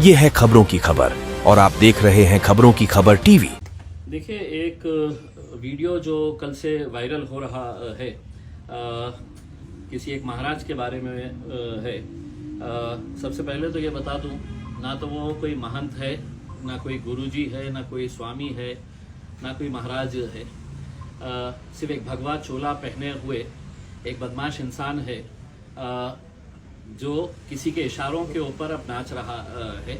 ये है खबरों की खबर और आप देख रहे हैं खबरों की खबर टीवी। देखिए, एक वीडियो जो कल से वायरल हो रहा है किसी एक महाराज के बारे में है। सबसे पहले तो ये बता दूं, ना तो वो कोई महंत है, ना कोई गुरुजी है, ना कोई स्वामी है, ना कोई महाराज है। सिर्फ एक भगवा चोला पहने हुए एक बदमाश इंसान है जो किसी के इशारों के ऊपर अब नाच रहा है।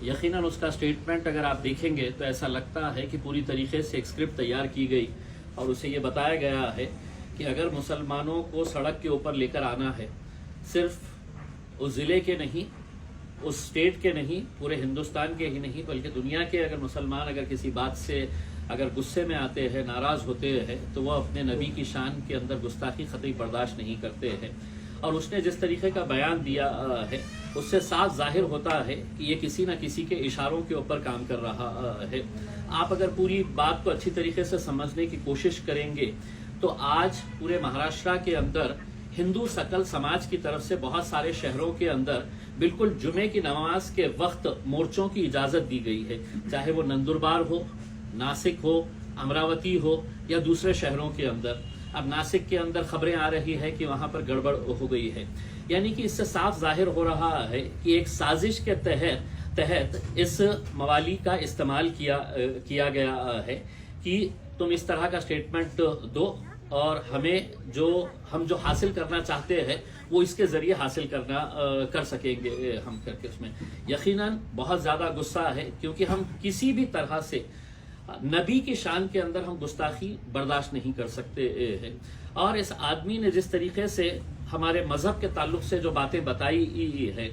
यकीनन उसका स्टेटमेंट अगर आप देखेंगे तो ऐसा लगता है कि पूरी तरीके से एक स्क्रिप्ट तैयार की गई और उसे ये बताया गया है कि अगर मुसलमानों को सड़क के ऊपर लेकर आना है, सिर्फ उस ज़िले के नहीं, उस स्टेट के नहीं, पूरे हिंदुस्तान के ही नहीं, बल्कि दुनिया के अगर मुसलमान अगर किसी बात से अगर गुस्से में आते हैं, नाराज़ होते हैं, तो वह अपने नबी की शान के अंदर गुस्ताखी कतई बर्दाश्त नहीं करते हैं। और उसने जिस तरीके का बयान दिया है उससे साफ जाहिर होता है कि ये किसी न किसी के इशारों के ऊपर काम कर रहा है। आप अगर पूरी बात को अच्छी तरीके से समझने की कोशिश करेंगे तो आज पूरे महाराष्ट्र के अंदर हिंदू सकल समाज की तरफ से बहुत सारे शहरों के अंदर बिल्कुल जुमे की नमाज के वक्त मोर्चों की इजाजत दी गई है, चाहे वो नंदुरबार हो, नासिक हो, अमरावती हो या दूसरे शहरों के अंदर। अब नासिक के अंदर खबरें आ रही है कि वहां पर गड़बड़ हो गई है, यानी कि इससे साफ जाहिर हो रहा है कि एक साजिश के तहत इस मवाली का इस्तेमाल किया गया है कि तुम इस तरह का स्टेटमेंट दो और हम जो हासिल करना चाहते हैं वो इसके जरिए हासिल कर सकेंगे हम करके। उसमें यकीनन बहुत ज्यादा गुस्सा है क्योंकि हम किसी भी तरह से नबी की शान के अंदर हम गुस्ताखी बर्दाश्त नहीं कर सकते हैं। और इस आदमी ने जिस तरीके से हमारे मजहब के ताल्लुक से जो बातें बताई है,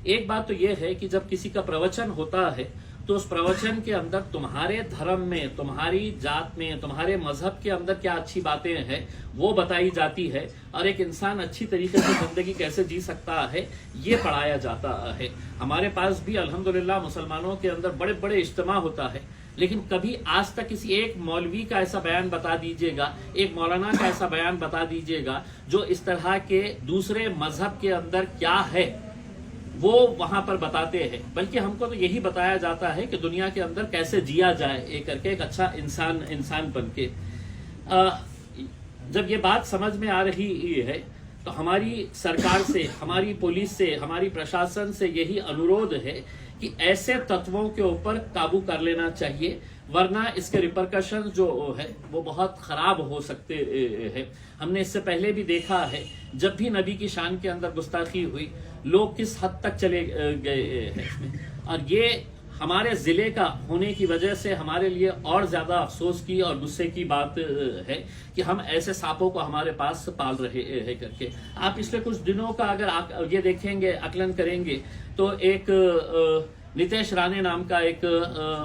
एक बात तो यह है कि जब किसी का प्रवचन होता है तो उस प्रवचन के अंदर तुम्हारे धर्म में, तुम्हारी जात में, तुम्हारे मजहब के अंदर क्या अच्छी बातें हैं वो बताई जाती है और एक इंसान अच्छी तरीके से जिंदगी कैसे जी सकता है ये पढ़ाया जाता है। हमारे पास भी अल्हम्दुलिल्लाह मुसलमानों के अंदर बड़े बड़े इज्तिमा होता है, लेकिन कभी आज तक किसी एक मौलवी का ऐसा बयान बता दीजिएगा, एक मौलाना का ऐसा बयान बता दीजिएगा जो इस तरह के दूसरे मजहब के अंदर क्या है वो वहां पर बताते हैं। बल्कि हमको तो यही बताया जाता है कि दुनिया के अंदर कैसे जिया जाए एक करके, एक अच्छा इंसान बन के। जब ये बात समझ में आ रही है तो हमारी सरकार से, हमारी पुलिस से, हमारी प्रशासन से यही अनुरोध है कि ऐसे तत्वों के ऊपर काबू कर लेना चाहिए, वरना इसके रिपरकशन जो है वो बहुत खराब हो सकते हैं। हमने इससे पहले भी देखा है, जब भी नबी की शान के अंदर गुस्ताखी हुई लोग किस हद तक चले गए हैं इसमें। और ये हमारे जिले का होने की वजह से हमारे लिए और ज्यादा अफसोस की और गुस्से की बात है कि हम ऐसे सांपों को हमारे पास पाल रहे हैं करके। आप पिछले कुछ दिनों का अगर आप ये देखेंगे, आकलन करेंगे तो एक नितेश राणे नाम का एक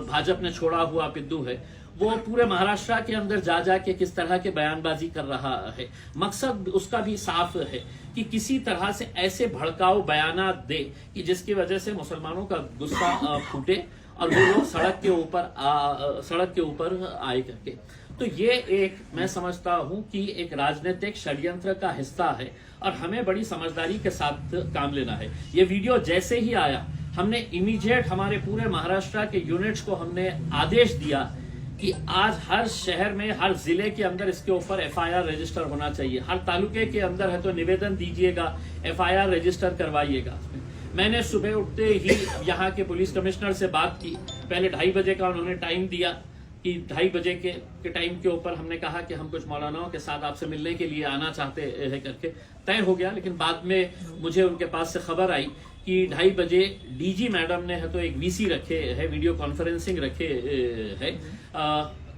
भाजपा ने छोड़ा हुआ पिद्दू है, वो पूरे महाराष्ट्र के अंदर जा के किस तरह के बयानबाजी कर रहा है। मकसद उसका भी साफ है कि किसी तरह से ऐसे भड़काऊ बयानात दे कि जिसकी वजह से मुसलमानों का गुस्सा फूटे और वो लोग सड़क के ऊपर आए करके। तो ये एक मैं समझता हूं कि एक राजनीतिक षड्यंत्र का हिस्सा है और हमें बड़ी समझदारी के साथ काम लेना है। ये वीडियो जैसे ही आया हमने इमीडिएट हमारे पूरे महाराष्ट्र के यूनिट्स को हमने आदेश दिया कि आज हर शहर में, हर जिले के अंदर इसके ऊपर एफआईआर रजिस्टर होना चाहिए। हर तालुके के अंदर है तो निवेदन दीजिएगा, एफआईआर रजिस्टर करवाइएगा। मैंने सुबह उठते ही यहाँ के पुलिस कमिश्नर से बात की। पहले 2:30 बजे का उन्होंने टाइम दिया कि 2:30 बजे के टाइम के ऊपर हमने कहा कि हम कुछ मौलानाओं के साथ आपसे मिलने के लिए आना चाहते हैं करके। तय हो गया, लेकिन बाद में मुझे उनके पास से खबर आई कि 2:30 बजे डीजी मैडम ने है तो एक वीसी रखे है, वीडियो कॉन्फ्रेंसिंग रखे है,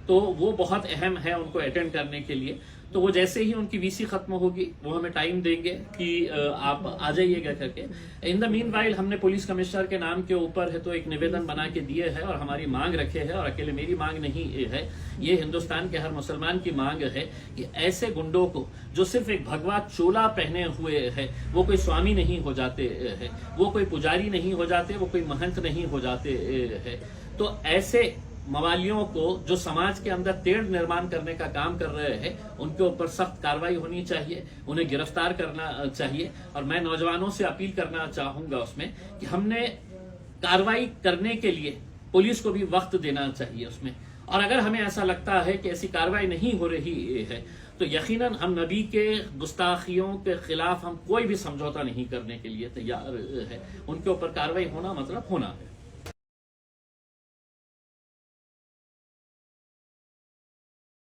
तो वो बहुत अहम है उनको अटेंड करने के लिए। तो वो जैसे ही उनकी वीसी खत्म होगी वो हमें टाइम देंगे कि आप आ जाइएगा करके। इन द मीन वाइल हमने पुलिस कमिश्नर के नाम के ऊपर है तो एक निवेदन बना के दिए है और हमारी मांग रखे है, और अकेले मेरी मांग नहीं है, ये हिंदुस्तान के हर मुसलमान की मांग है कि ऐसे गुंडों को जो सिर्फ एक भगवा चोला पहने हुए है, वो कोई स्वामी नहीं हो जाते है, वो कोई पुजारी नहीं हो जाते, वो कोई महंत नहीं हो जाते है, तो ऐसे मवालियों को जो समाज के अंदर तेढ़ निर्माण करने का काम कर रहे हैं उनके ऊपर सख्त कार्रवाई होनी चाहिए, उन्हें गिरफ्तार करना चाहिए। और मैं नौजवानों से अपील करना चाहूंगा उसमें कि हमने कार्रवाई करने के लिए पुलिस को भी वक्त देना चाहिए उसमें। और अगर हमें ऐसा लगता है कि ऐसी कार्रवाई नहीं हो रही है तो यकीनन हम नबी के गुस्ताखियों के खिलाफ हम कोई भी समझौता नहीं करने के लिए तैयार है। उनके ऊपर कार्रवाई होना मतलब होना है।